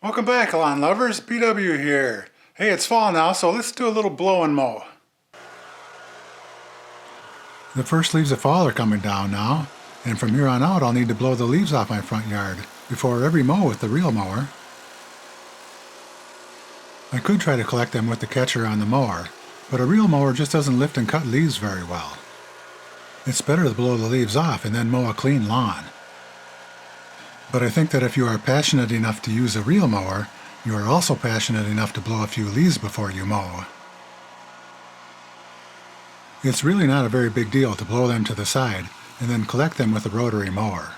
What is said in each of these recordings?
Welcome back, lawn lovers. PW here. Hey, it's fall now, so let's do a little blow and mow. The first leaves of fall are coming down now, and from here on out I'll need to blow the leaves off my front yard before every mow with the real mower. I could try to collect them with the catcher on the mower, but a real mower just doesn't lift and cut leaves very well. It's better to blow the leaves off and then mow a clean lawn. But I think that if you are passionate enough to use a real mower, you are also passionate enough to blow a few leaves before you mow. It's really not a very big deal to blow them to the side and then collect them with a rotary mower.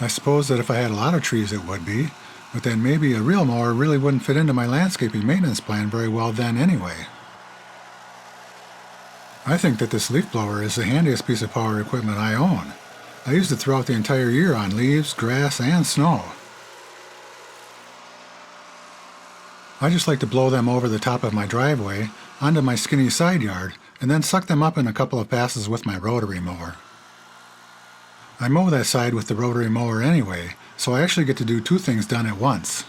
I suppose that if I had a lot of trees it would be, but then maybe a real mower really wouldn't fit into my landscaping maintenance plan very well then anyway. I think that this leaf blower is the handiest piece of power equipment I own. I used it throughout the entire year on leaves, grass, and snow. I just like to blow them over the top of my driveway, onto my skinny side yard, and then suck them up in a couple of passes with my rotary mower. I mow that side with the rotary mower anyway, so I actually get to do two things done at once.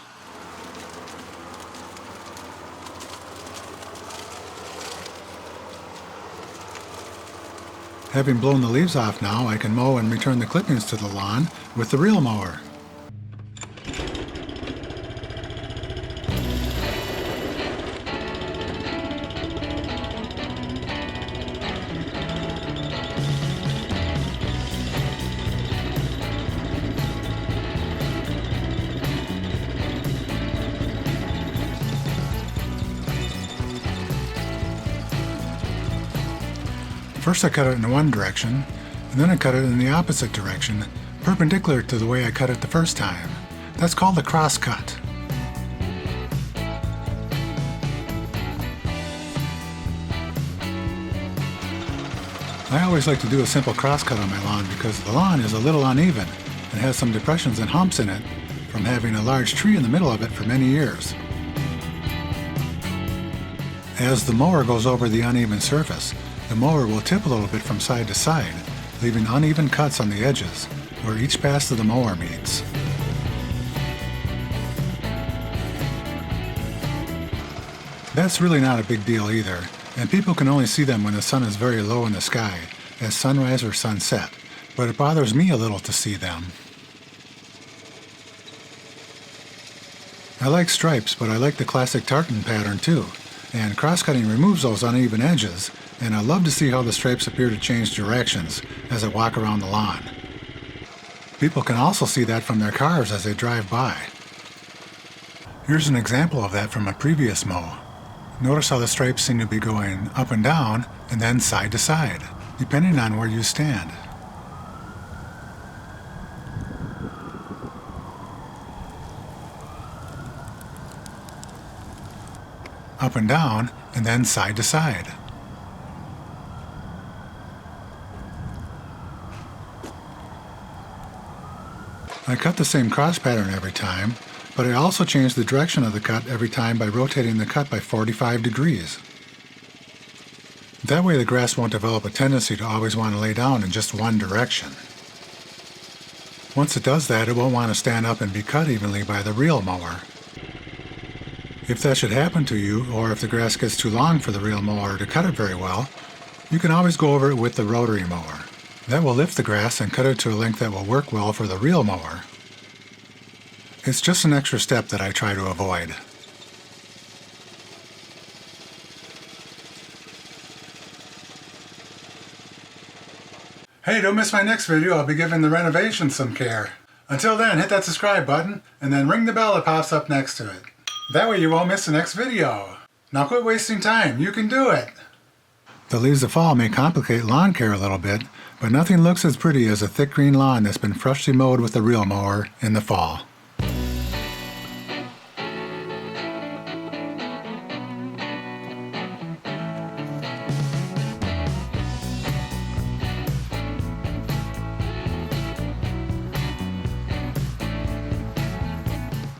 Having blown the leaves off now, I can mow and return the clippings to the lawn with the real mower. First I cut it in one direction, and then I cut it in the opposite direction, perpendicular to the way I cut it the first time. That's called a cross cut. I always like to do a simple cross cut on my lawn because the lawn is a little uneven and has some depressions and humps in it from having a large tree in the middle of it for many years. As the mower goes over the uneven surface, the mower will tip a little bit from side to side, leaving uneven cuts on the edges, where each pass of the mower meets. That's really not a big deal either, and people can only see them when the sun is very low in the sky, as sunrise or sunset, but it bothers me a little to see them. I like stripes, but I like the classic tartan pattern too, and cross-cutting removes those uneven edges, and I love to see how the stripes appear to change directions as I walk around the lawn. People can also see that from their cars as they drive by. Here's an example of that from a previous mow. Notice how the stripes seem to be going up and down and then side to side, depending on where you stand. Up and down and then side to side. I cut the same cross pattern every time, but I also change the direction of the cut every time by rotating the cut by 45 degrees. That way the grass won't develop a tendency to always want to lay down in just one direction. Once it does that, it won't want to stand up and be cut evenly by the real mower. If that should happen to you, or if the grass gets too long for the real mower to cut it very well, you can always go over it with the rotary mower. That will lift the grass and cut it to a length that will work well for the real mower. It's just an extra step that I try to avoid. Hey, don't miss my next video. I'll be giving the renovation some care. Until then, hit that subscribe button and then ring the bell that pops up next to it. That way you won't miss the next video. Now quit wasting time. You can do it. The leaves of fall may complicate lawn care a little bit, but nothing looks as pretty as a thick green lawn that's been freshly mowed with a real mower in the fall.